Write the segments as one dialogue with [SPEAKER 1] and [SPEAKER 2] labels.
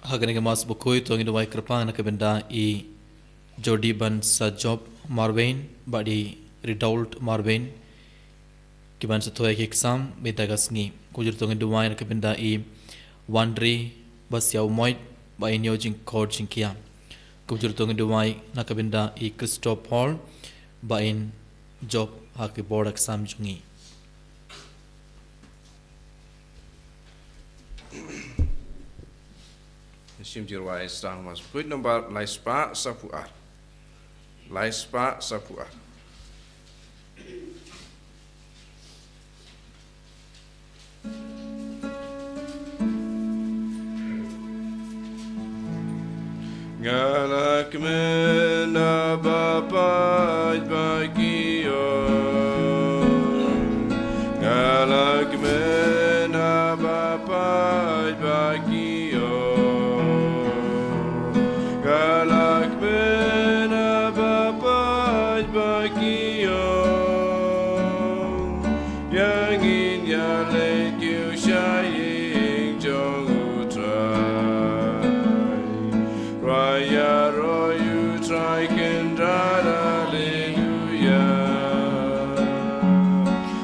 [SPEAKER 1] Haganega mas Bakhuid to ngi duwai krapang nakabenda I Jodi ban sa job Marvain badi redoubt Marvain kiban sa toy exam betagas ngi kujur to ngi duwai nakabenda I Wandri bas yaw moit ba inyo jing court jing kia kujur to ngi duwai nakabenda I Christoph Paul ba in job haki board exam jungi
[SPEAKER 2] Sim jirwai sang mas Bakhuid number laispa sapuar. Laispa sapuar. Galak mena bapaj bagiyo. Galak mena bapaj bagiyo. Galak mena bapaj bagiyo. Yang in ya let you shine jong utrai. Raya ro you try can hallelujah.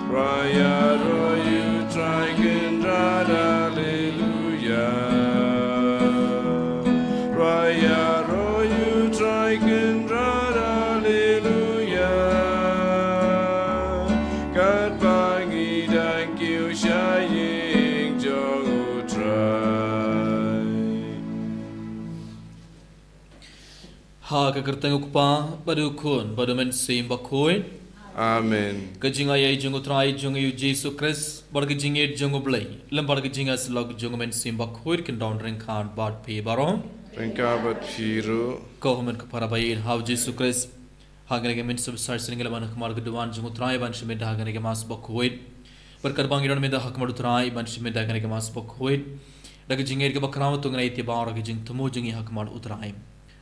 [SPEAKER 2] Raya ro you try can hallelujah. Raya ro you try can hallelujah. God bangi thank you shining jong utrai.
[SPEAKER 1] ha ka kerteng ukpa badu kun badu men sim Bakhuid
[SPEAKER 2] Amen.
[SPEAKER 1] kajinga yai jung utrai jung yu Jesus Christ bar kajinga jung blai lam bar kajinga slog jung men sim Bakhuid kin down ring kan bad pe baron
[SPEAKER 2] Rengkabat Piru.
[SPEAKER 1] ko men ka para bayin how Jesus Christ hagane men sub sar single ban khamar gudwan jung utrai ban shime da hagane ke mas Bakhuid bar karbang iron me da hakmar utrai ban shime da hagane ke mas Bakhuid da kajinga ke bakraw to ngai ti bar ke jing tumo jungi hakmar utrai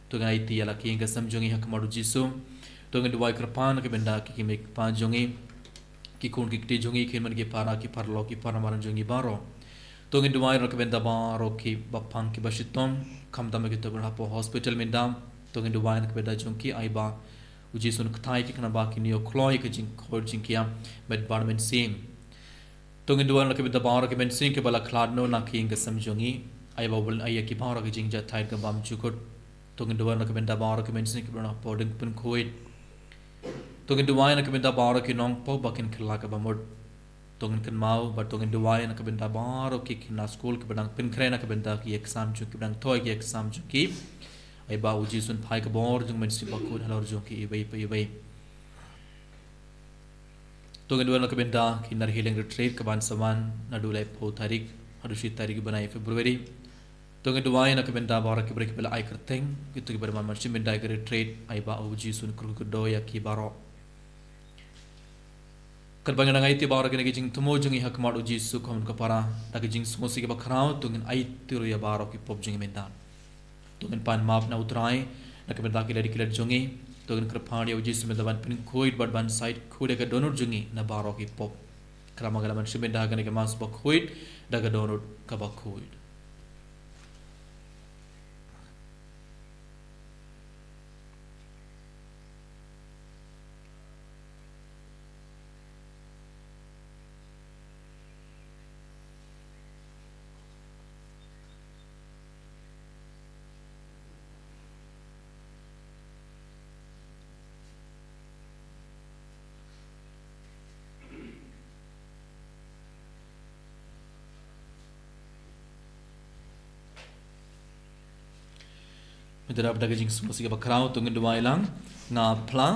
[SPEAKER 1] to ngai ti ala ki ngasam jungi hakmar jisu to ngai duwai krapan ke benda ki mek pa jungi ki kun ki ti jungi ki man ki para ki parlo ki para maran jungi baro to ngai duwai rak benda baro ki bapang ki bashitom kham dam ki to hapo hospital me dam to ngai duwai ke benda jungi ai ba uji sun kthai ki kana ba ki neo kloi ke jing khor jing kia med barmen sim to ngai duwai ke benda baro ke ben sim ke bala khladno na ki ngasam jungi ai ba bol ai ki baro ki jing ja thai ka bam chukot to ngai duwai ke benda baro ke ben sim ke bana poding pun khoit to ngai duwai na ke benda baro ki nong po bakin khla ka bamod to ngai kan mau ba to ngai duwai na ke benda baro ki na school ke bedang pin kre na ke benda ki exam chu ke bedang toy ki exam chu ki ai ba uji sun phai ka bor jung men si Bakhuid halor jung ki ibai pai ibai to ngai duwai na ke benda ki nar healing retreat ka ban saman na dulai po tarik hadushi tarik banai February to ngai duwai na ke benda baro ki break bela ai kerteng gitu ki berman marchim benda ki retreat ai ba uji sun kru ku doya ki baro Kerbang nang aiti bawra kena kijing tumo jungi hak madu jisu kamun kapara da kijing smosi ke bakrao tungin aiti ru ya baro ki pop jungi mendan tungin pan map na utrai na ke benda ki ladi kilat jungi tungin kerpani uji semendaban pin khoid bad ban side khode ka donor jungi na baro ki pop krama galaman semenda gane ke mas Bakhuid da ka donor ka Bakhuid Medera pada kijing smosi ke bakrao tungin duwai lang nga pla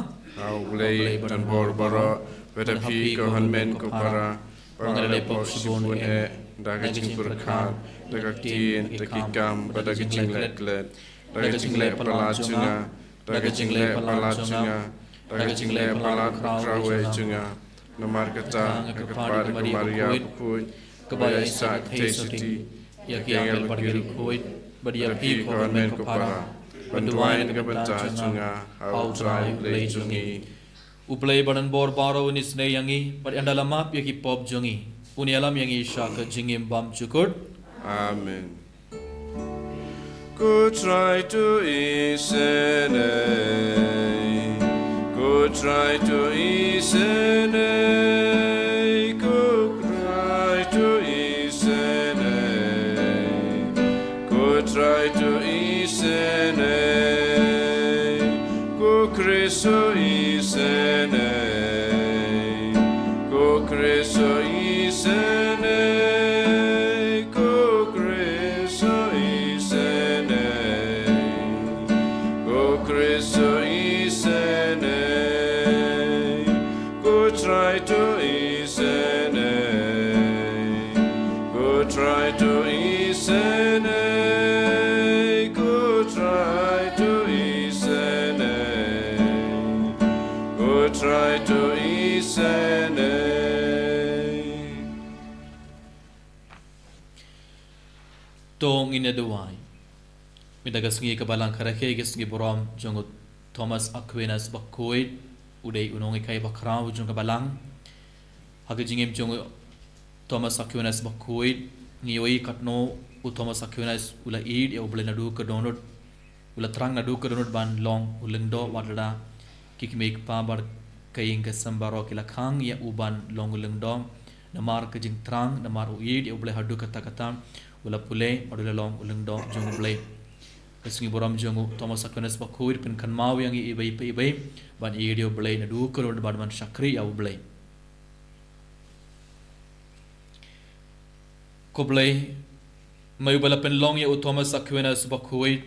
[SPEAKER 2] Au blei dan bor bara beta pi ko hanmen ko para pangalai pop sibon e daga jing purkhan daga tien daga kam daga jing let daga jing le palachunga daga jing le palachunga daga jing le palakrawe chunga namar kata kepada Maria Bakhuid kebaya isa tesiti ya kiang pergi Bakhuid badia pi ko hanmen ko para bantuan ke benta chunga au trai play jungi
[SPEAKER 1] uplay badan bor baro unis ne yangi bar andala map yaki pop jungi uni alam yangi shaka jingim bam chukur
[SPEAKER 2] amen Go try to isene. Go try to isene. Go try to isene. Go try to isene. Go Cristo isene. Go Cristo isene. Go Cristo isene. Go Cristo isene. Go try to isene. Go try to isene. Go try to isene. Go try to isene.
[SPEAKER 1] Tong ina duwai. Midagas ngi kabalang karake gas ngi borom jongot Thomas Aquinas Bakhuid udai unong ikai bakrau jong kabalang. Haga jingim jong Thomas Aquinas Bakhuid ngi oi katno u Thomas Aquinas ula id ya ublen nadu ka donut ula trang nadu ka donut ban long ulengdo wadada kikmek pa bar kaying kasambaro kilakhang ya uban long ulengdo namar ka jing trang namar u id ya ublen hadu kata kata ula pule madula long ulengdo jong ublen Kesungi boram jongu Thomas Aquinas Bakhuid pen kan mau yang ibai ban idio blay na du kerod ban man syakri au blay ko blay mai bala pen long ya Thomas Aquinas Bakhuid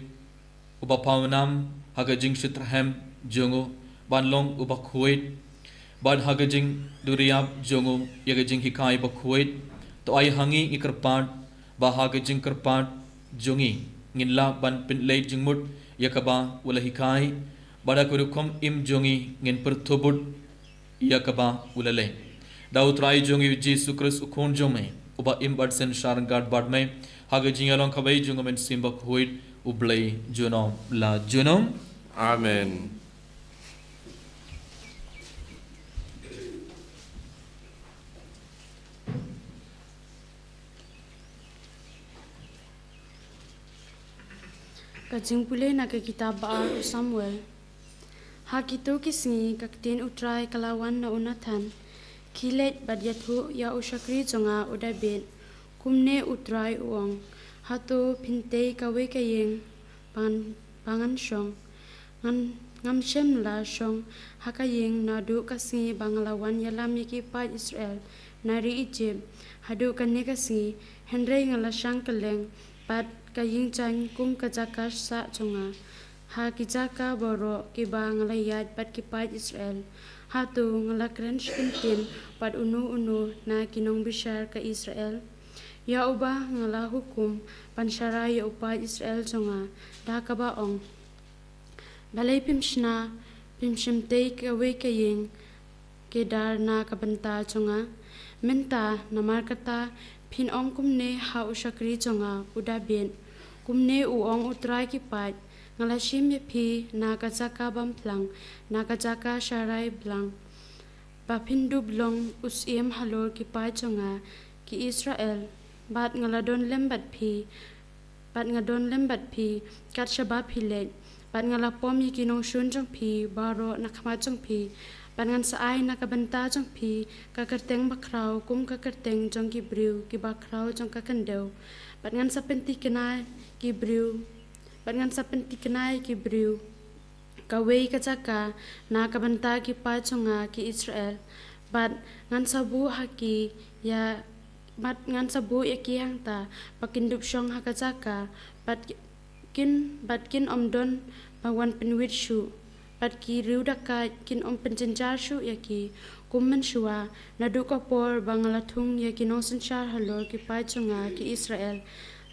[SPEAKER 1] uba pawnam haga jing shitraham jongu ban long uba Bakhuid ban haga jing duriab jongu yaga jing hikai Bakhuid to ai hangi ikerpat ba haga jing kerpat jongi nginla ban pin late jingmut yakaba wala hikai bada kurukom im jongi ngin pertubut yakaba wala le daud rai jongi Jesus Christ ukon jome uba im badsen sharangad badme haga jingalong khabai jongomen simbak huid ublay junom la junom
[SPEAKER 2] Amen.
[SPEAKER 3] Kajing pulih nak ke kitab Baal Samuel. Hak itu kisngi kaktin utrai kalawan na unatan. Kilet badyathu ya usyakri jonga udabit. Kumne utrai uang. Hatu pintei kawe kayeng pangan syong. Ngam shem la syong. Hakayeng nadu kasngi banglawan yalam yaki pat Israel. Nari Egypt. Hadu kane kasngi. Henry ngalasang keleng. Pat kaying chan kum kajaka sa chunga ha kijaka boro kiba ngalayat pat kipat Israel hatu ngalakran shintin pat unu na kinong bishar ka Israel ya uba ngala hukum pansyara ya upat Israel chunga da kabaong balay pimshna pimshimtay kawe kaying kedar na kabanta chunga menta namarkata pinong kumne ha usyakri chunga udabin kumne uong utrai kipat ngalashim yepi nakajaka bamplang nakajaka sharai blang bapindu blong usim halor kipat chunga ki Israel bat ngaladon lembat pi kat shabab hilet bat ngalapom yikinong shun jong pi baro nakhamat jong pi bat ngan saay nakabanta jong pi kakerteng bakraw kum kakerteng jong kibriw ki bakraw jong kakandaw bat ngan sapenti kenai kibriw kawei kajaka na kabanta ki pachonga ki Israel bat ngan sabu haki ya bat ngan sabu yaki hangta pakindup syong hakajaka bat kin omdon bangwan penwit shu bat ki riudaka kin om penjenjar shu yaki kummen shua nadu kapor bangalatung yaki nong sensyar halor ki pachonga ki Israel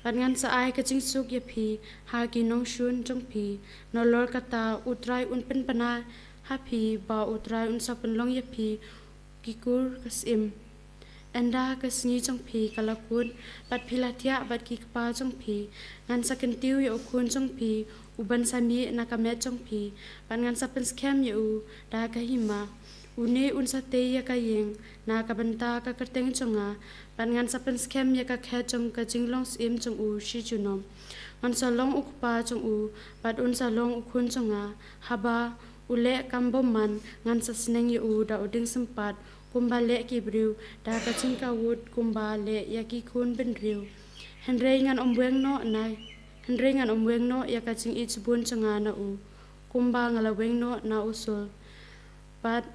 [SPEAKER 3] Pat ngan sa ay kaching suk yapi ha kinong shun jong pi nolor kata utrai unpen pana hapi ba utrai unsa penlong yapi kikur kasim enda kasngi jong pi kalakun pat pilatia bat kikpa jong pi ngan sa kentiu ya ukun jong pi uban sami nakamet jong pi pat ngan sa penskem ya u da kahima une unsa te ya kayeng na kabanta ka kerteng jonga Ban ngan sapen skem ya ka khe jong ka jinglong im jong u shi junom. Ngan sa long ukpa jong u bat un sa long ukun jonga haba ule kamboman ngan sa Sngi u da uding sempat kumba le ki briu da ka chingka wud kumba le ya ki kun ben riu. Henry ngan omweng no na Henry ngan omweng no ya ka ching ich bun jonga na u kumba ngalaweng no na usul. Bat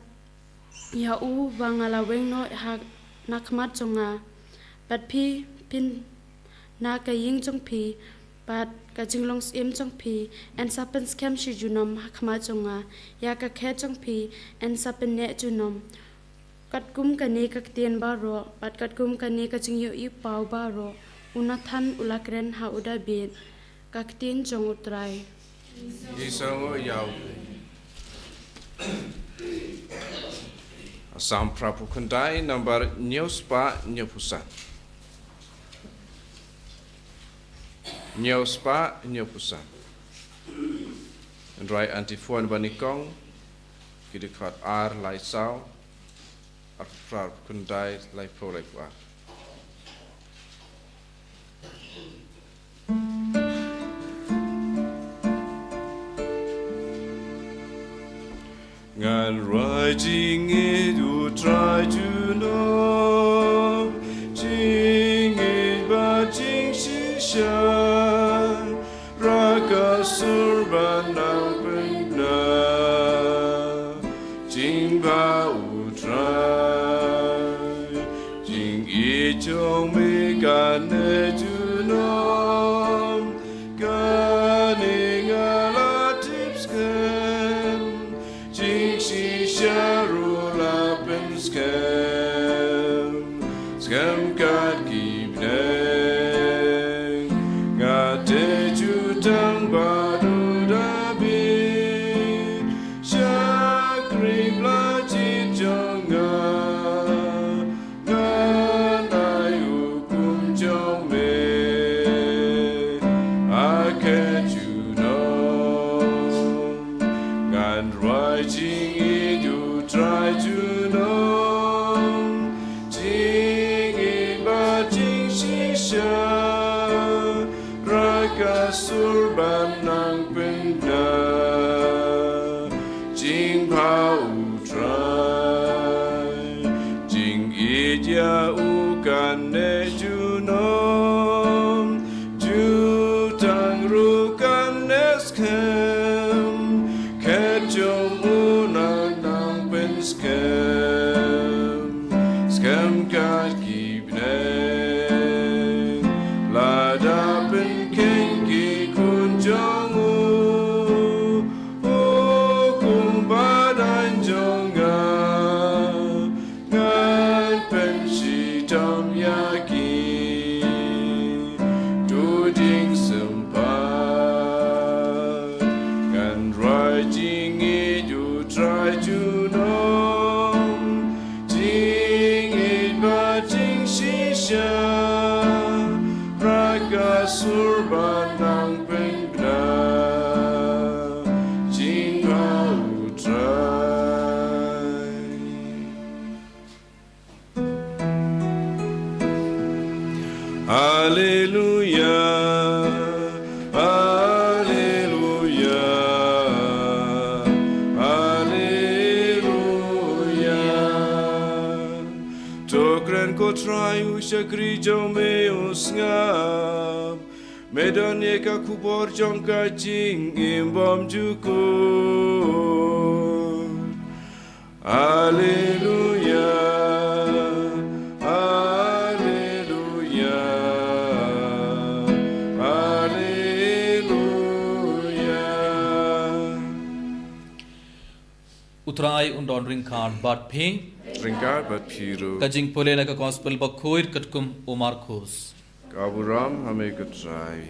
[SPEAKER 3] ya u ba ngalaweng no ha nakmat jonga bat pi pin na ka ying jong pi bat ka jinglong im jong pi and sapen scam shi junom hakma jonga ya ka khe jong pi and sapen ne junom kat kum ka ne ka tien ba ro bat kat kum ka ne ka jing yu I pau ba ro unathan ulakren ha uda bit ka tien jong utrai
[SPEAKER 2] Isang yaw. Asam prapu kandai number Nyospa Nyopusan. Nyospa Nyopusan. And right antiphon banikong kidikat ar lai sao ar prapu kandai lai prolekwa. Ngan writing it you try to know jing it but jing shi shan raka surban nang pena jing ba u try jing it jong me kan ne to know kan ingala tips kan Sharula ben scam God keep nang ngate jutang badu dabi shakri blajit jonga nganai hukum jong me I can't you know ngan writing try to know jing in ba jing shi sha raka surban nang pena jing pa u try jing idya u kan ne ju nom ju tang ru kan nes kem ketjom Scam God keep nang Lada ben kengi kun jong u kum badan jonga ngan pen shi tam yaki do ding sempat ngan writing it you try to know Raga surban nang pengna jingga utrai Hallelujah Hallelujah Hallelujah Tokren ko try ushakri jome usngam Medan yeka kubor jongka jing imbam jukur Hallelujah Hallelujah Hallelujah
[SPEAKER 1] Utrai undon ringkar bat phi
[SPEAKER 2] Ringkar bat phiru
[SPEAKER 1] kajing pole la ka gospel Bakhuid katkum Omar khos
[SPEAKER 2] Kaburam hame kutrai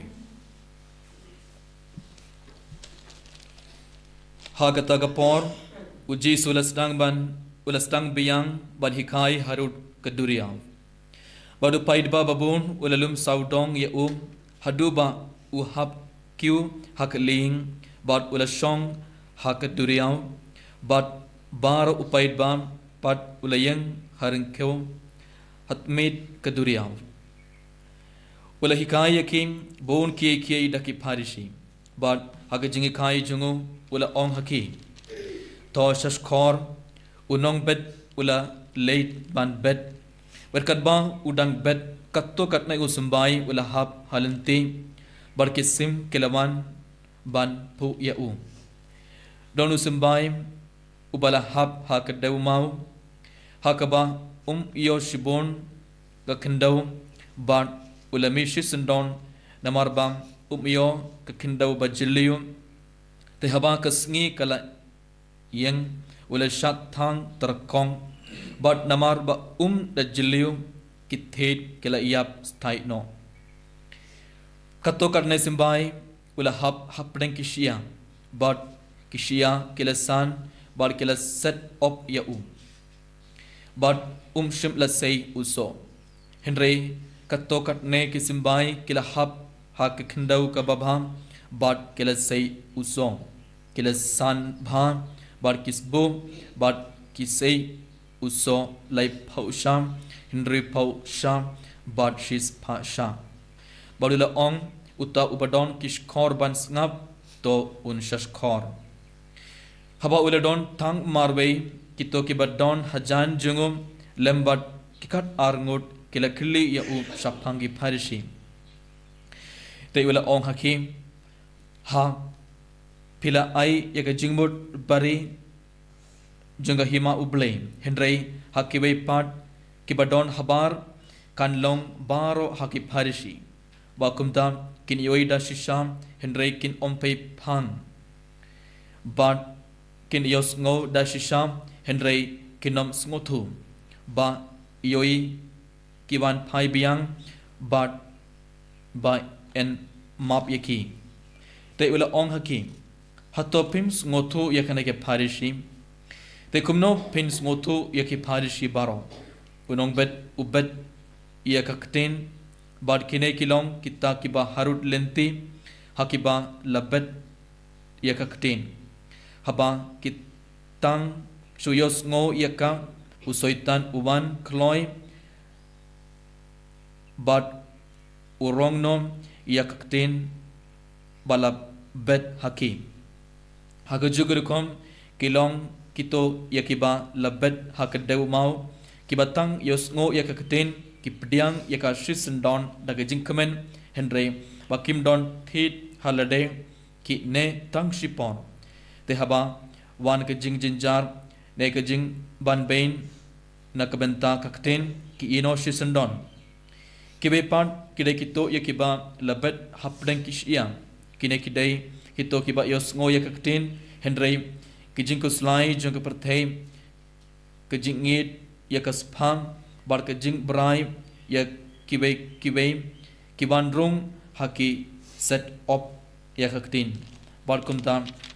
[SPEAKER 1] Hagata gapor uji sulasdang biyang ban hikai harut keduriau badu paidba babun ulalum saudong ye haduba uhab kiu hakling bad ulashong hakaduriau bad bar upaidba pat ulayang harengkeu hatmit kaduriaw wala hikaya kim bon kiye daki pharishi but haga jingi khai jungu wala ong haki to shashkhor unong bet wala late ban bet berkat ba udang bet katto katnai usumbai wala hap halanti barkisim kelawan ban pu ya u don usumbai ubala hap hakadau mau hakaba iyo shibon gakendau bat ulami shisendon namarbam iyo kakendau bajiliu te haba kasngi kala yang ula shat thang terkong bat namarba da jiliu kithet kala iap sthai no katto karne simbai ula hapdeng kishia but kishia kila san bar kila set up ya but shim la say uso henry katto katne kisimbai kila hak khandau ka babham but kila say uso kila san bha bar kisbo but kisay uso lai phausham henry phausham but shis phasha barula ong uta ubadon kishkhor ban ngap to un shashkhor haba uladon thang marwei kito ki badon hajan jungum lembat kikat arngot kila khili ya u shaphangi pharishi te ula ong haki ha pila ai yaga jingmut bari junga hima uble henrei hakiwei pat kibadon habar kanlong baro haki pharishi bakumta kin yoida shisham henrei kin ompei phang bat kin yos ngo da shisham henrei kinom sngotu ba yoi kiwan phai biang bat ba en map yaki te ula ong haki hatopim sngotu yakane ke pharishi te kumno pin sngotu yaki pharishi baro unong bet ubet yakakten bad kine kilong kita kiba harut lenti hakiba labet yakakten haba kitang suyos ngo yaka usoitan uwan kloi bad urong nom yakakten balab bet haki hagajugurukom kilong kito yakiba labet hakadeu mau kibatang yos ngo yakakten kipdiang yaka shisendon daga jingkamen henry bakim don thied halade ki ne tang shipon te haba wan ke jing jinjar ne ke jing ban bain na kabenta kakten ki ino shisendon kibe pat kide kito yakiba labet hapdeng kishia kine kidai kito kiba yos ngo yakakten henry ki jing ko slai jong ke perthei ke jing ngit yakaspang bar ke jing brai ya kibai kiban rung haki set up yakaktin bar kumta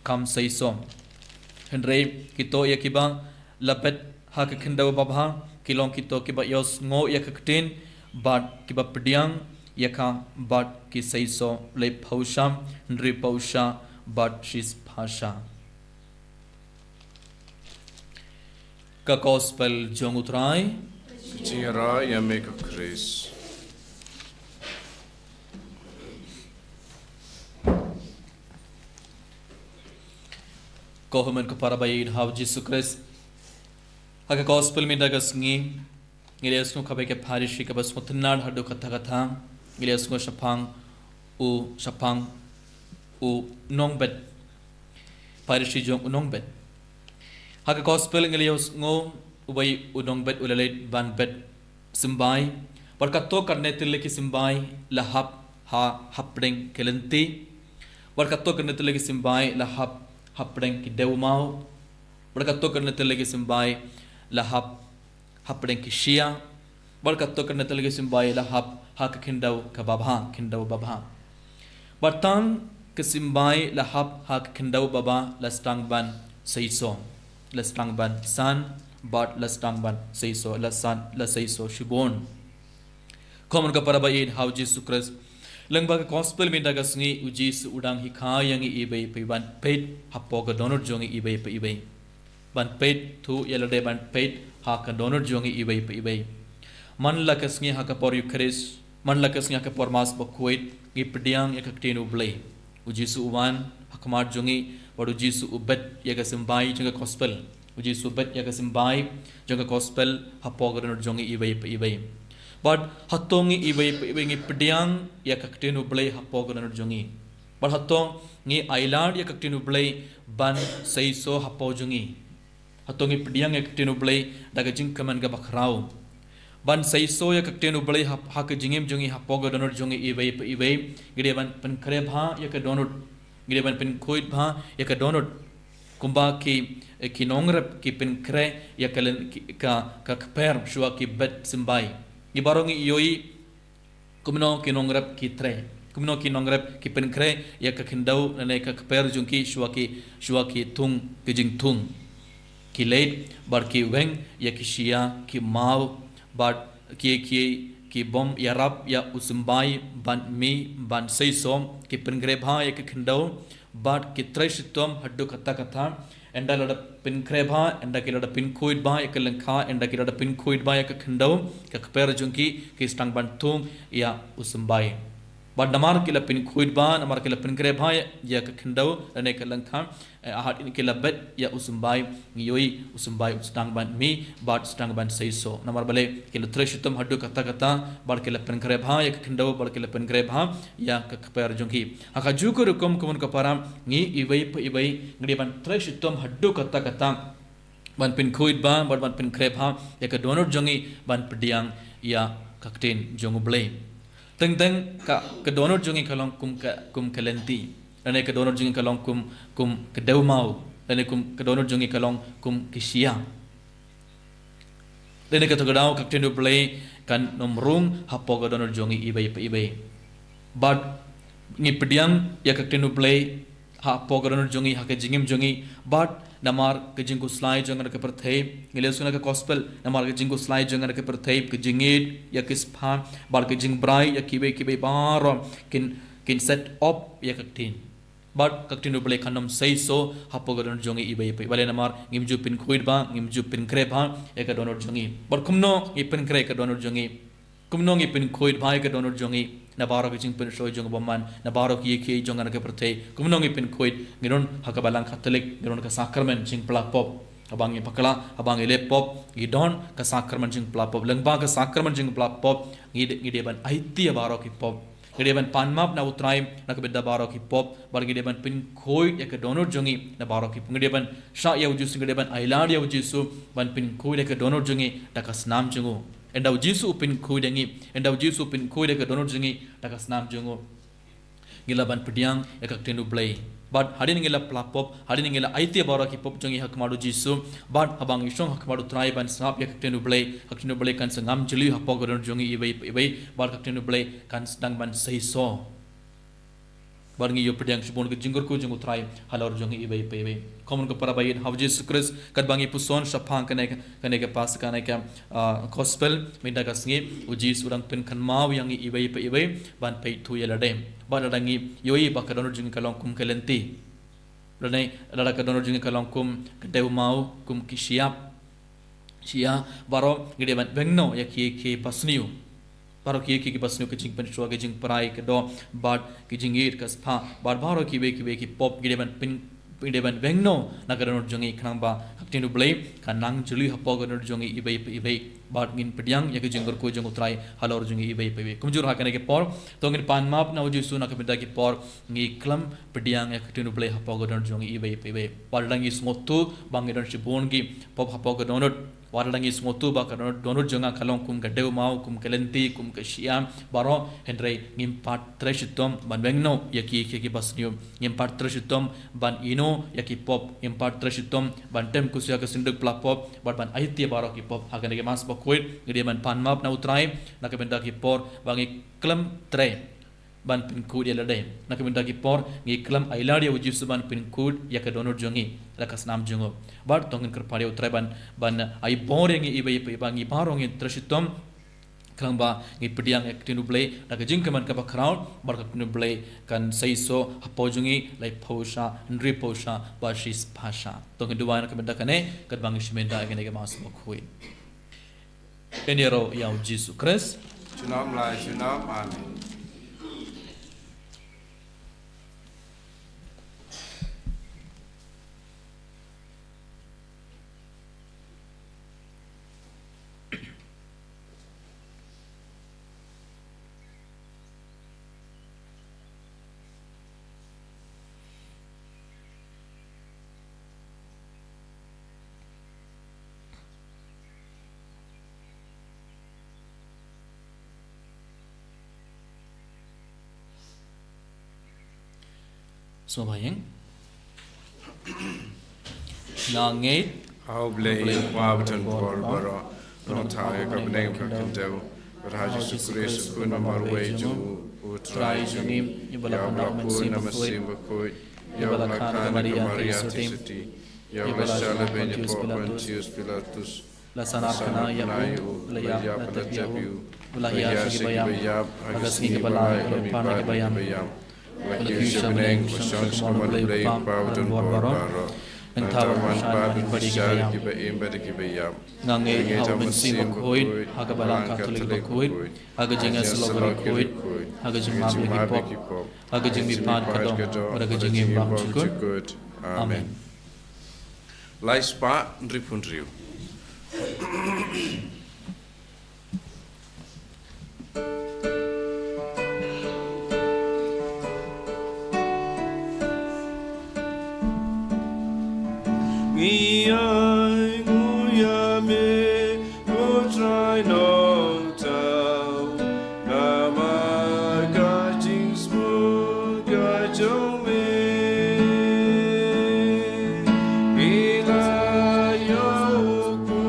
[SPEAKER 1] kam saiso henry kito yakiba lapet hak khendau babha kilong kito kiba yos ngo yakaktin bat kiba pdiang yaka bat ki saiso le phausham henry pausha bat shis phasha ka gospel jong utrai
[SPEAKER 2] Tira yameka Chris.
[SPEAKER 1] Kohuman ko para bayin how Jesus Christ haga gospel mi daga sngi ngilias no kabe ke pharishi ka bas mutnad hadu katha ngilias no shapang u nongbet pharishi jong nongbet haga gospel ngilias ngo ubai udong bet ulalet ban bet simbai barkato karne tille ki simbai lahap ha hapdeng kelenti barkato karne tille ki simbai lahap hapdeng ki deumau barkato karne tille ki simbai lahap hapdeng ki shia barkato karne tille ki simbai lahap hak khindau ka babha bartang ki simbai lahap hak khindau baba lastang ban saiso lastang ban san but lastang ban saiso la san la saiso shibon common ka parabain how Jesus Christ langba ka gospel mi daga sngi uji su udang hi kha yang i bei pe ban pet hapoga donor jongi i bei pe ban pet thu yelade ban pet ha ka donor jongi i bei man lakas ngi hakapor Eucharis man lakas ngi hakapor mas Bakhuid ngi pediang yakaktin ublay ujisu uwan hakmar jongi baru jisu ubat yaga simbai jonga gospel ujisu ubat yaga simbai jonga gospel hapogadon jongi ibai but hatongi ibai ngi pediang yakaktin ublay hapogadon jongi but hatong ngi ailad yakaktin ublay ban saiso hapo jongi hatongi pediang yakaktin ublay daga jingkaman ga bakrau ban saiso yakaktin ublay hak jingim jongi hapogadon jongi ibai gide ban penkre bha yakadonut gide ban penkoid bha yakadonut kumba ki nongrep ki penkre yakalen ka kper shua ki bet simbai ibarongi yoi kumno ki nongrep ki tre kumno ki nongrep ki penkre yakakindau nane ka kper jungki shua ki tung ki jing tung ki late bar ki weng yakishia ki mau but ki bom ya rap ya usumbai ban mi ban seisom ki penkre bha yakakindau but ki treshitom haddu kata enda loda penkre bha enda ki loda pinkoid bha yakalangkha enda ki loda pinkoid bha yakakindau ka kper jungki ki stang ban tung ya usumbai but namar kila pinkoid ba namar kila penkre bha ya kakindau ane kalangkha ahat in kila bet ya usumbai ngiyoi usumbai stang ban mi but stang ban seiso namar bale kila treshitom haddu kata bar kila penkre bha ya kakindau bar kila penkre bha ya kakper jungki aka jukur kum kumun kaparam ngi ibai ngri ban treshitom haddu kata ban pinkoid ba bar ban penkre bha ya ka donor jongi ban pediang ya kaktin jongublay teng ka donor jongi kalong kum kalenti ane ka donor jongi kalong kum kedaumau ane ka donor jongi kalong kum kisia ane ka togadau ka tenu play kan nomrung hapo ka donor jongi ibai but ngi pediang ya ka tenu play hapo ka donor jongi ha ka jingim jongi but namar ke jingku slai jangan ke perthai ngilesuna ke gospel namar ke jingku slai jangan ke perthai ke jingit ya ke spha bar ke jing brai ya kibe bar kin set up ya kaktin but kaktin ubele khanom sei so hapogadon jongi ibai bale namar ngimju pin khuid ba ngimju pin kre ba ya ka donor jongi bar kumno i pin kre ka donor jongi kumno ngi pin khuid ba ka donor jongi na baro ki jing pin shoy jong bomman na baro ki jongan ke perthai kumno ngi pin khuid ngiron hakabalang katolik ngiron ka sakramen jing plapop abang pakala abang lepop gidon ka sakramen jing plapop lengba ka sakramen jing plapop ngide ban aiti baro ki pop ngide ban panmap na utrai na ka bedda baro ki pop bar ngide ban pin khuid ya ka donor jongi na baro ki ngide ban sha ya ujus ngide ban ailad ya ujisu ban pin khuid ya ka donor jongi da ka snam jongo endau jisu pin khuidengi endau jisu pin khuide ka donor jingi taka snam jungo ngila ban pediang ekak tenu play but hadin ngila plapop hadin ngila aite baro ki pop jungi hak madu jisu but habang isong hak madu trai ban snap ekak tenu play hak tenu play kan sangam jeli hapo ka donor jungi ibai bar hak tenu play kan sedang ban seiso barngi yo pediang subon ke jinggur ku jungu trai halor jungi ibai common ko para bayin how Jesus Christ kat bangi puson shapang kane ke pas kane ke gospel minda kasngi ujis urang pen kan mau yang ibai ban pei tu ya ladem ban adangi yoi bakadon jungi kalong kum kelenti lanai lada kadon jungi kalong kum kedeu mau kum kisiap sia baro gede ban bengno ya ki pasniu baro ki pasniu ke jing pen shua ke jing prai ke do bad ki jing ir kas pha bar baro ki pop gede ban pin Deban bengno nagaran jongi khnamba haktinu blai kanang juli hapo garan jongi ibai bad ngin pediang ya ke jengor ko jong utrai halor jongi ibai kumjur hakane ke por to ngin pan map na uju suna ke benda ke por ngi klam pediang ya haktinu blai hapo garan jongi ibai pardangi smotu bangiran shibon gi pop hapo garan warlangi smotu ba karon donor jonga kalong kum gadeu mau kum kelenti kum kasiam baro hendrei ngim pat treshitom ban bengno yaki basniu ngim pat treshitom ban ino yaki pop ngim pat treshitom ban tem kusya ka sinduk plapop ban aiti baro ki pop hagane ke mas Bakhuid ngide ban pan map na utrai na ke benda ki por bangi klam tre ban pin kud ya ladai na ke benda ki por ngi klam ailadi uji suban pin kud ya ka donor jongi lakas nam jongo bar tongin kerpade utrai ban ai boring ibai bangi barong treshitom klangba ngi pediang ektinu blai na ke jingkaman ka background bar ka tinu blai kan saiso hapojungi lai phosha ndri phosha bashis phasha tongin duwa na ke benda kane kat bangi shimenda agene ke mas Bakhuid Enero yaw Jesus Christ.
[SPEAKER 2] Chunam lai chunam amen.
[SPEAKER 1] So bayang Nangit
[SPEAKER 2] How blay wabatan bor baro no thai ka bnei ka kindew Raja Jesus kuna marway ju utrai
[SPEAKER 1] Jungim Yabala
[SPEAKER 2] kuna masim Bakhuid Yabala kana Maria Tisiti Yabala shala ben Pontius Pilatus
[SPEAKER 1] Lasana kana yabu Laya Natabiu Laya Shibayam Agasni Ba-lai Pana Bayam Lakyusha Beneng Shons Kamalay Pardon Crucifix Ang tawag siya ng Benedict Medial Nangay Haubensi Bakhuid Hagabalang Catholic Bakhuid Agajing Aslo Bakhuid Agajing Mami Hipop Agajing Mipad Kadong Agajing Imram Chikut
[SPEAKER 2] Amen. Lais pa Ripun Riu
[SPEAKER 4] Ai nguya me go try no tao nama ka jing smu ka jong me ila yo ku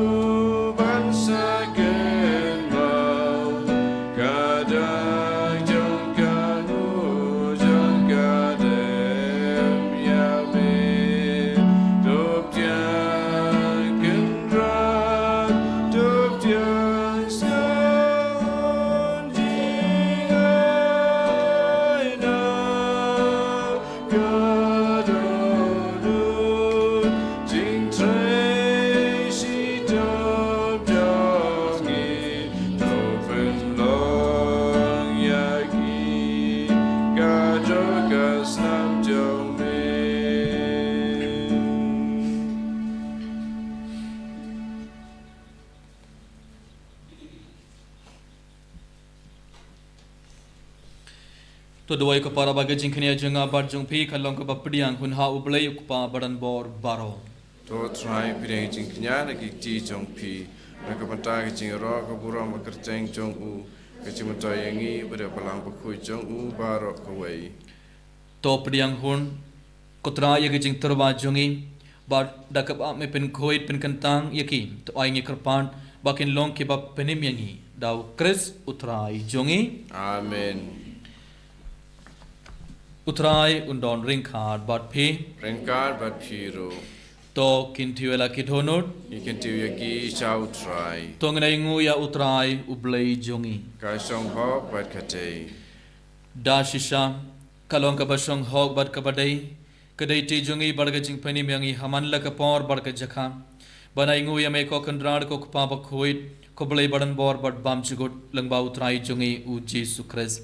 [SPEAKER 4] ban sa ken mau ka da jong ka nu jong ka dem ya me
[SPEAKER 1] To dua ko para baga jingknia jenga bar jong pi kalong ko bapdiang hun ha ublay ukpa baran bor baro.
[SPEAKER 2] To try pideng jing knya na ki ti jong pi na ka panta ki jing ro ka bura ma kerjeng jong u ka chimata yangi pada palang Bakhuid jong u baro ka wei.
[SPEAKER 1] To pdiang hun kotra ya jing terwa jongi bar dakap me pen khoid pen kantang yaki to aingi kerpan bakin long ke bap penim yangi daw Chris utrai jongi.
[SPEAKER 2] Amen.
[SPEAKER 1] Utrai undon ringkard bat pi
[SPEAKER 2] Renkar bat piro.
[SPEAKER 1] to kintiwela kithonot
[SPEAKER 2] You can do yagi chau try.
[SPEAKER 1] to ngai ngu ya utrai ublay jongi
[SPEAKER 2] Ka song ho bat kate.
[SPEAKER 1] da shisha kalong ka basong hog bat kabadai kadai ti jongi barga jing penim yangi haman la ka por barga jakha banai ngu ya me ko kandrad ko pa Bakhuid ko blay badan bor bat bam chugut langba utrai jongi u Jesus Christ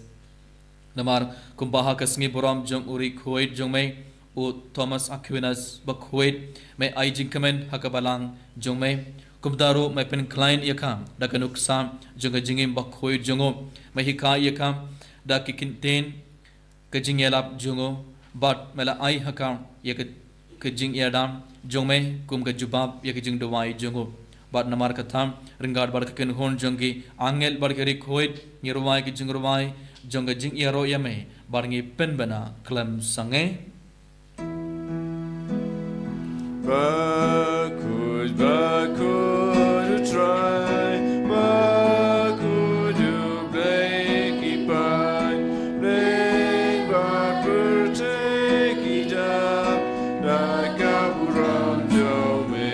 [SPEAKER 1] Namar kumbaha kasngi boram jong uri Bakhuid jong may u Thomas Aquinas Bakhuid may ay jingkamen hakabalang jong may kumdaro may pen client yakam da kanuksa jong jingim Bakhuid jongo may hika yakam da kikinten kajingyalap jongo but mela ay hakam yak kajing yadam jong may kum ka jubab yak jing dawai jongo but namar katham ringard bar ken hon jongi angel bar keri Bakhuid nirwai ki jingurwai Jongga jing iaro yame barangi pen bana klam sange
[SPEAKER 4] Bakhuid try Bakhuid blake ipai blake bar take it up nakaburam jome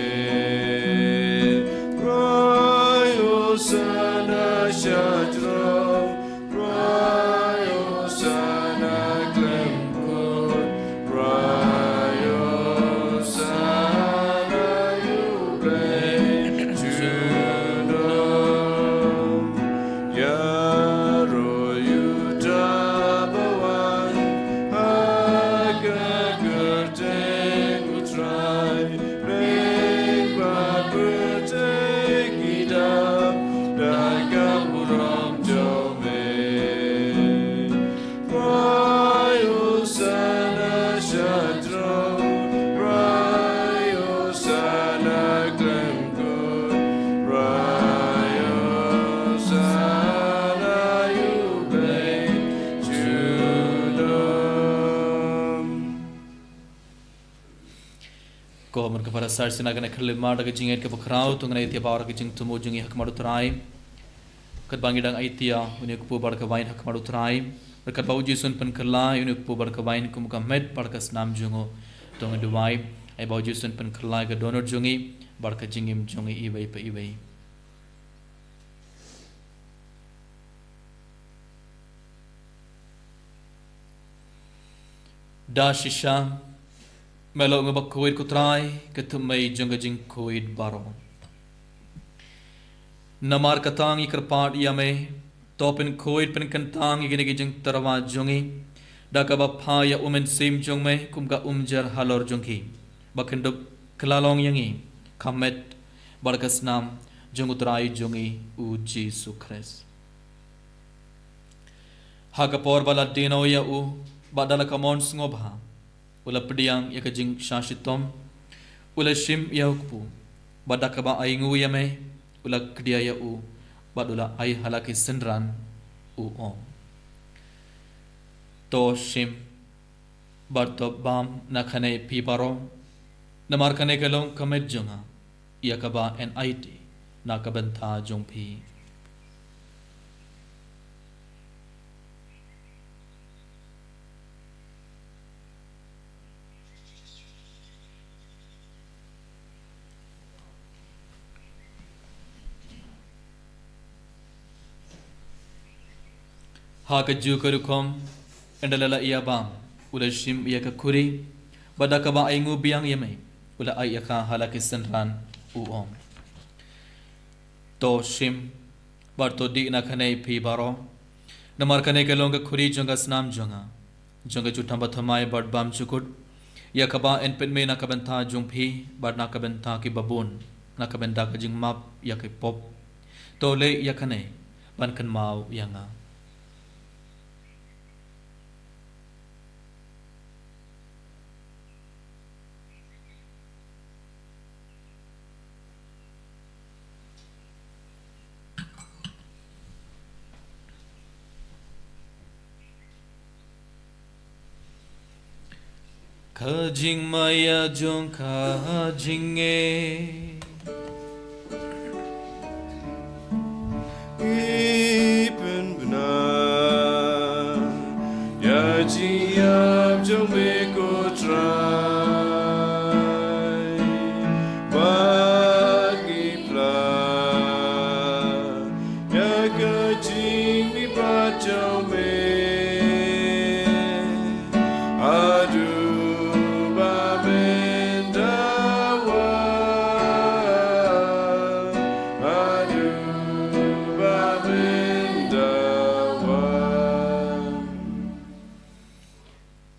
[SPEAKER 4] Royo sana shadram Play
[SPEAKER 1] ko mereka para sarsina kena kelima daga jinget ke bakrau tu ngana itia bawar ke jing tumu jungi hak madu trai kat bangi dang itia uni ku bar ka wain hak madu trai berkat bau jisun pen kala uni ku bar ka wain ku muka met bar ka snam jungo tu ngaduai ai bau jisun pen kala ke donor jungi bar ka jingim jungi ibai pa ibai da shisha melo nga Bakhuid ko try katumay jungga jing Bakhuid baro namar katang ikarpat yame topin Bakhuid pen kantang iginigi jing tarawa jungi daka bapaya umen sim jung me kumka umjar halor jungki bakenduk kelalong yangi kamet barkas nam jung utrai jungi u Jesus Christ hagapor bala dino ya u badala kamon ngobha ula pediang ya kajing shashitom ula shim ya ukpu badaka ba aingu yame ula kedia ya u badula ai halaki sendran u om to shim barto bam nakhane piparo namar kane kalong kamet junga ya kaba NIT nakabanta jongpi haka jukarukom endalala iya bam ula shim iya ka kuri badaka ba aingu biang yame ula ay ka halaki senran uom to shim barto di na kane pi baro namar kane kalong ka kuri jonga snam jonga chutamba thamai bad bam chukut ya ka ba en pen me na kabanta jong phi bad na kabanta ki babun na kabanta ka jing map ya ki pop to le ya kane ban kan mau yanga Kajing maya jong kajing
[SPEAKER 4] Ipen benar Ya jiap jong beko try Bagi plah Ya kajing di bacau me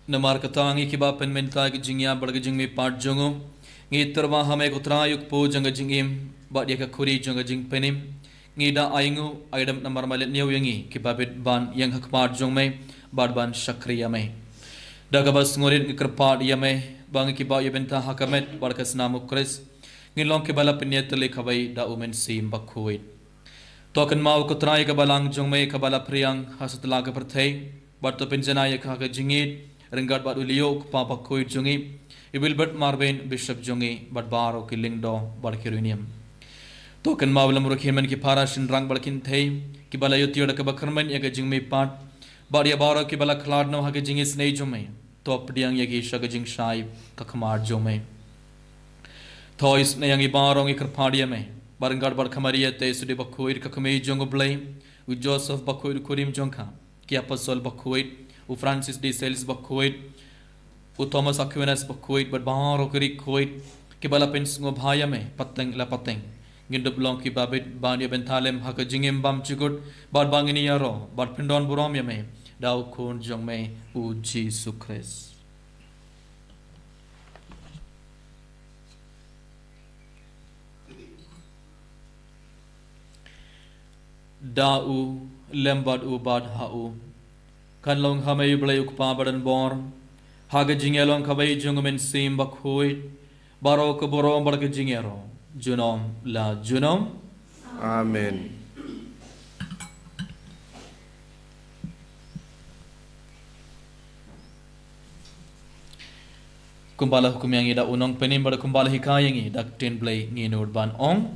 [SPEAKER 1] namar katangi kiba pen mentai ki jingya barga jing me part jongo ngi terwa hame kutra yuk po janga jingim ba dia ka khuri janga jing penim ngi da aingu aidam namar malet new yangi kiba bit ban yang hak part jong me bad ban shakriya me daga bas ngorin ngi krpat yame bang kiba yebenta hakamet barkas namu kris ngi long ke bala penyet le khabai da umen sim Bakhuid token mau kutra ka balang jong me ka bala priang hasatla ka perthei barto penjana ya ka jingit Ringgat bat ulio papa Bakhuid jungi ibil bat marben bishop jungi bat baro ki lingdo bat kirunium token mawlam rukhimen ki para shin rang balkin thei ki bala yutio da ka bakharmen ya ka jingme pat bat ya baro ki bala khlad no ha ka jingi snei jume top diang ya ki shag jing shai ka khamar jume thois ne yangi baro ngi krphadiya me barangat bat khamariya te sudi Bakhuid ka khame jong blai u Joseph Bakhuid kurim jongka ki apostle Bakhuid u Francis de Sales Bakhuid u Thomas Aquinas Bakhuid bat baro kiri Bakhuid ki bala pens ngo bhaya me pateng la pateng ngindup long ki babit bani bentalem haka jingim bam chikut bat bangini yaro bat pindon burom yame dau khun jong me u Jesus Christ dau lembat u bad hau kan long hamay blay ukpa badan bor haga jingelong kabay jungmen sim Bakhuid baro ko borom barka jingero junom la junom
[SPEAKER 2] Amen.
[SPEAKER 1] kumbala hukum yang ida unong penim pada kumbala hikayang i dak tin blay nginur ban ong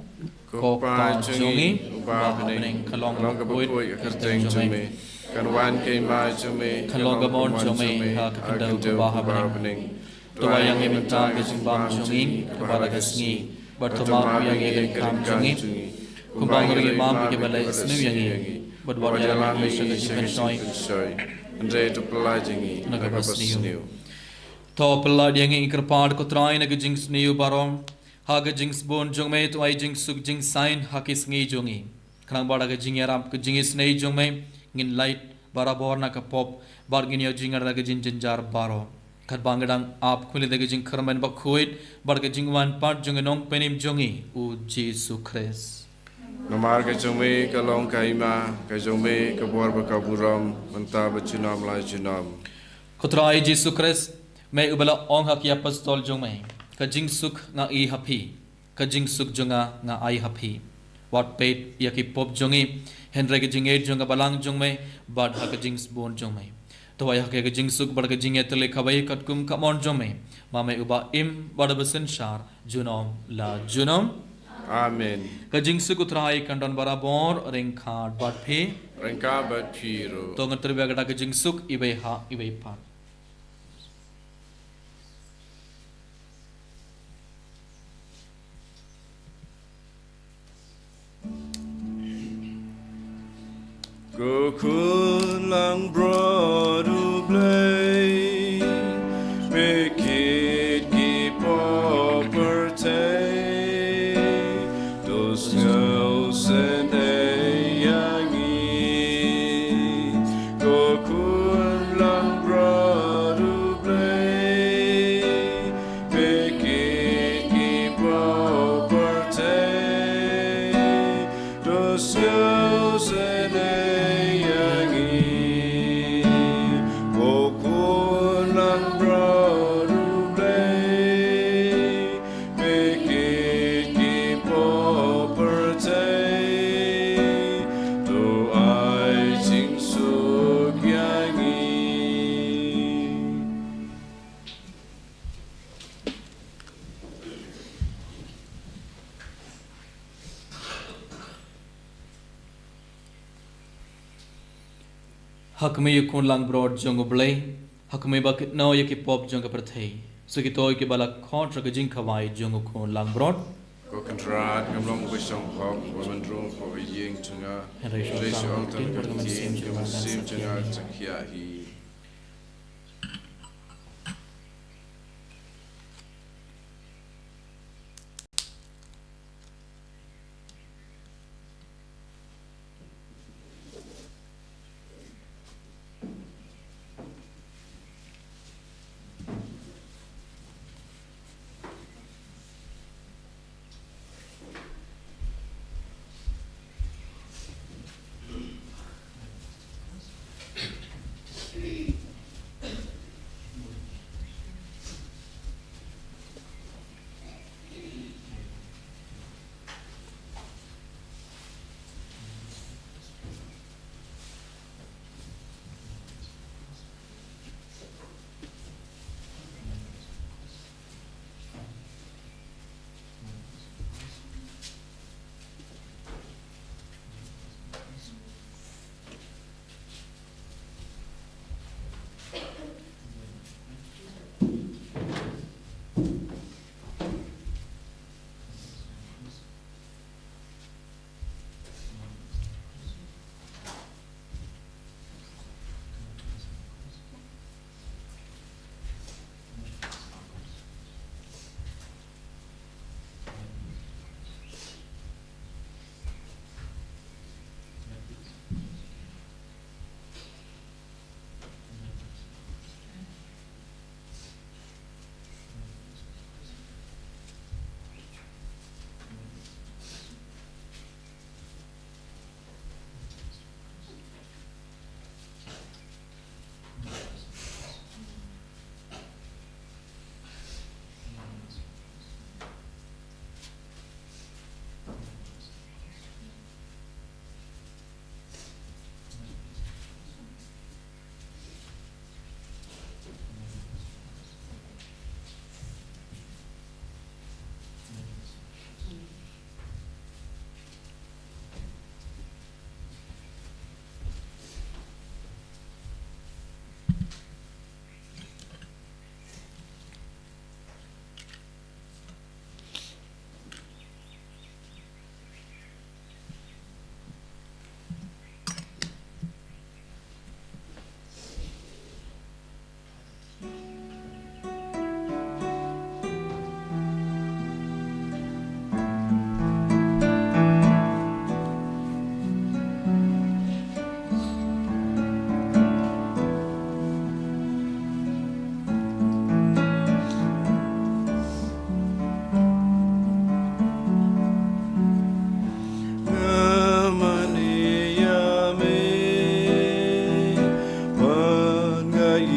[SPEAKER 1] kok pa jongi ba pening kalong Bakhuid
[SPEAKER 2] Kerteng jume Kanwan kay ma jume
[SPEAKER 1] kalong gamon jongi ha kakandau ba habening tuwa yang i minta ke jimbang jongi kepada ke Sngi bertema yang i ke kam jongi kumbang ringi mam ke balai snu yang i berbuat yang i ke Invention
[SPEAKER 2] Andre to pelajingi Nagabasniu
[SPEAKER 1] to pelad yang i kerpad ko trai na ke jings niu barom ha ke jings bon jong me to ai jings suk jing sign ha ke Sngi jongi kanang bada ke jing yaram ke jing snei jong me ngin light barabor na ka pop bargin yo jingar na ke jing jinjar baro kat bangadang ap khuli de ke jing kharman Bakhuid bar ke jing wan part jong nong penim jongi u Jesus Christ
[SPEAKER 2] Namar ke jume kalong kaima ke jume ke buar bakaburam menta bacunam la junam
[SPEAKER 1] Kutrai Jesus Christ me ubala ong hak ya apostol jong me ka jing suk nga i happy ka jing suk jonga nga ai happy wat pet ya ki pop jongi henry ke jing e jonga balang jong me bad hak jing bon jong me to ya ke jing suk bar ke jing etle khabai katkum kamon jong me ma me uba im bad besen shar junom la junom
[SPEAKER 2] Amen
[SPEAKER 1] ka jing suk utrai kandon barabor ring khad bad phe
[SPEAKER 2] Rengka bat piro
[SPEAKER 1] to ngater bagada ke jing suk ibe ha ibe pa
[SPEAKER 4] Kukulang brodu blay make it keep property those girls and yangi Kukulang brodu blay make it keep property those girls and
[SPEAKER 1] hakme yukun lang broad jongo blay hakme bakit no yaki pop jongo prathei so ki toy ke bala kontra ke jing khawai jongo kun lang broad
[SPEAKER 2] Ko kontrat ngamlong wisong pop wamandrong ko ying tunga Reisho ang tanong tin sim tunga takia hi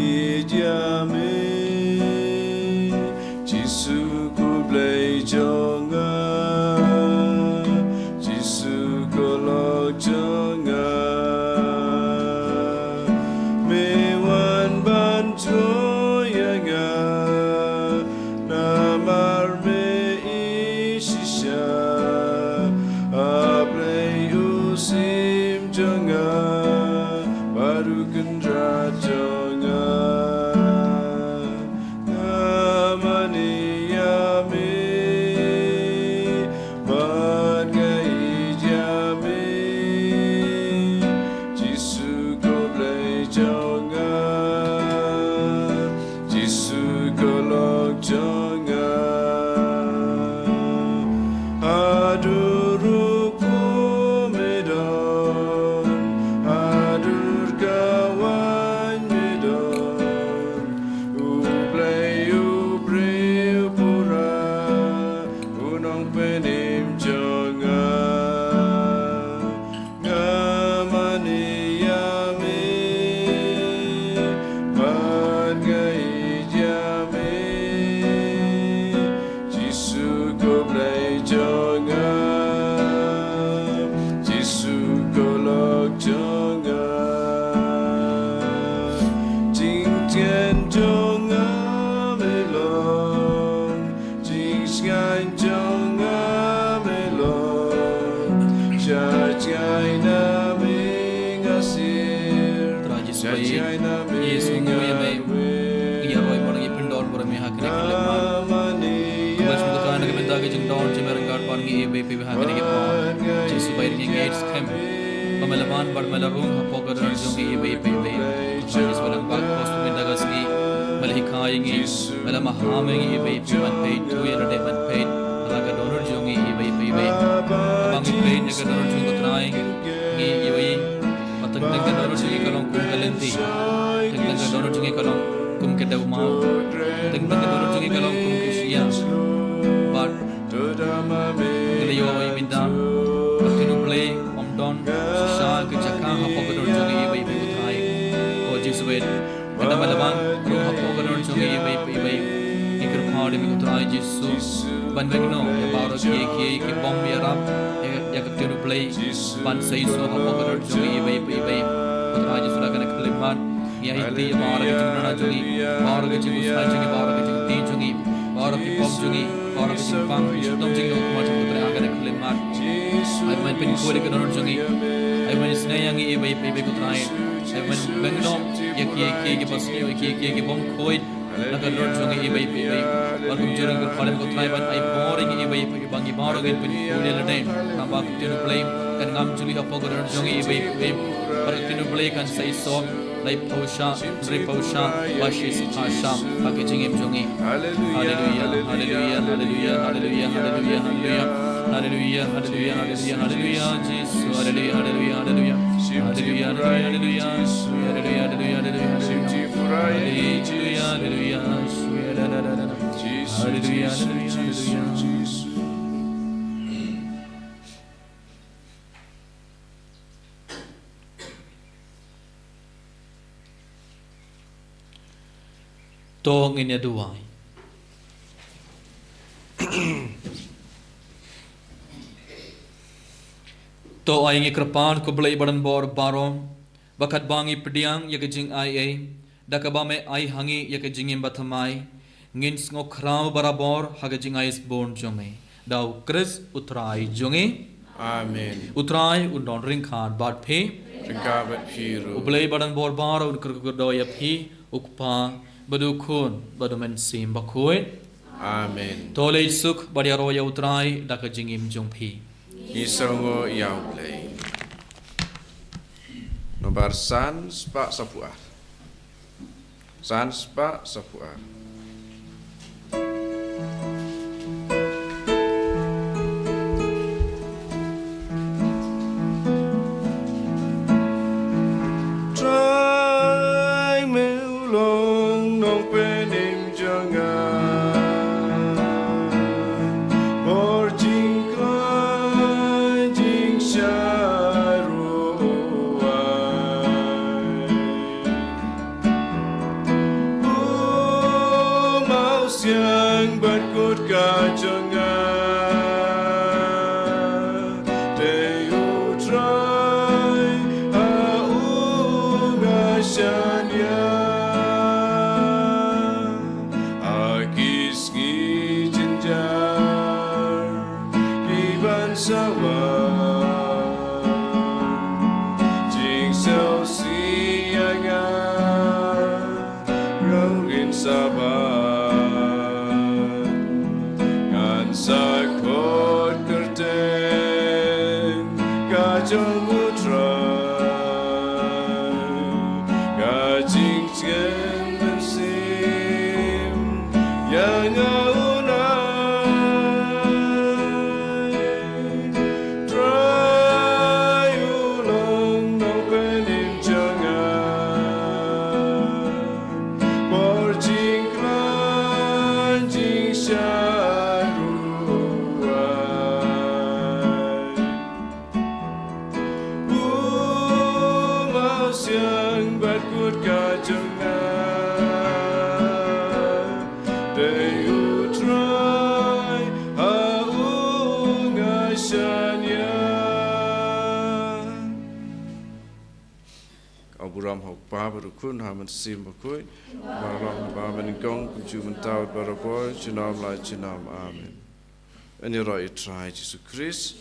[SPEAKER 4] Yame Jisu kublai jonga Jisu kolok jonga Mewan bantu yanga Namar me ishisha Ablai usim jonga Baru kendra jonga Namani yame Bakhuid yame Jisu koblai jonga Jisu kolok jonga Aduruku medon Adur kawan medon Ublai ubre upura Unong penim jonga Ngamani yame Bakhuid yame Jisu koblai jonga Jisu kolok jonga Jing tian jonga melon Jing sky jonga melon Jai na mingasir Jai na
[SPEAKER 1] Iya roy mo nang ipindon por mi hakne keleman Bas mo kan ke benda ke jing down je merang par ngi ebe pe hakne ke pa Jesu bayar ngi gates kem pamelaman bar melarung hapo ka ran jong ebe pe pe Jesu walang bag post benda gas ngi malhi khai ngi melama ham ngi ebe pe man pe tu ya de man pe ala ka donor jong ebe pe pe abang pe ne ka donor jong ko trai ngi ebe patang tang ka donor jong kalong kum kalenti tang ka donor jong kalong kum ke dau mau tang ka donor jong kalong kum ke sia but Kaliyo ay minda Pagkinu play Omdon Sisa Kajaka Hapo Gador Jongi Ibay Ibay Utay O Jesuit Minda Malaman Ru Hapo Gador Jongi Ibay Ibay Ikir Pahadi Mi Utay Jesu Ban Vegno Ya Bauro Kie Kie Ki Bom Yarab Ya Kaptinu play Ban Saiso Hapo Gador Jongi Ibay Ibay Utay Jesu Rakana Kaliman Ya Hiti Ya Bauro Kajing Nana Jongi Bauro Kajing Usay Jongi Bauro Kajing Ti Jongi Bauro Ki Pop Jongi Bauro Kajing Pang Dom Jing Dom Kumar Jing Utay Agana Kaliman Ay man pin ko ka donor jongi ay man isnayang iibay ko try ay man bangnom yaki pasniyo yaki bom koid naka donor jongi iibay bagum jurang ko palim ko try ban ay boring iibay bangi baro gen pin ko le lade namba ko tinu play kan ngam juli hapo ko donor jongi iibay par tinu play kan sai so lai pausha washis pasha packaging im jongi hallelujah hallelujah hallelujah hallelujah hallelujah hallelujah Hallelujah, hallelujah, hallelujah, hallelujah, Jesus, hallelujah, hallelujah, hallelujah, hallelujah, hallelujah, hallelujah, hallelujah, hallelujah, hallelujah, hallelujah. Tong inya duwai. To ay ngi krapan ko blay baran bor barom bakat bangi pediang yakajing ai dakabame ai hangi yakajing bathamai ngins ngo khram barabor hagajing ai born jonge daw kris utrai jonge
[SPEAKER 2] Amen.
[SPEAKER 1] utrai undon ring khan bat phe
[SPEAKER 2] Ringkabat Piru.
[SPEAKER 1] blay baran bor baro kurkudo ya phi ukpa badu khun badu men sim Bakhuid
[SPEAKER 2] Amen.
[SPEAKER 1] tole suk badiaro ya utrai dakajing im jong phi
[SPEAKER 2] Isongo Yau Play. Nomor San Spa Sapuar. San Spa Sapuar.
[SPEAKER 4] Trai meu long nong penim jangan Bor jing kai jing shai ruai siang berkut kajangan Taïew trai aungashanya akis ngi jinjar kiban sawa jing sao sianga rongin sabat kan sakot kerten kajong utrai kajing jen bensim yang aunai try ulang nong penin jangan porjing klan jing syaruai mau siang berkut kajangan Taïew try aungashanya Kau buram hok pa berukun haman sim bakhuid baram ba men gong kunju mentau baraboy chinam lai chinam amen. Any right try Jesus Christ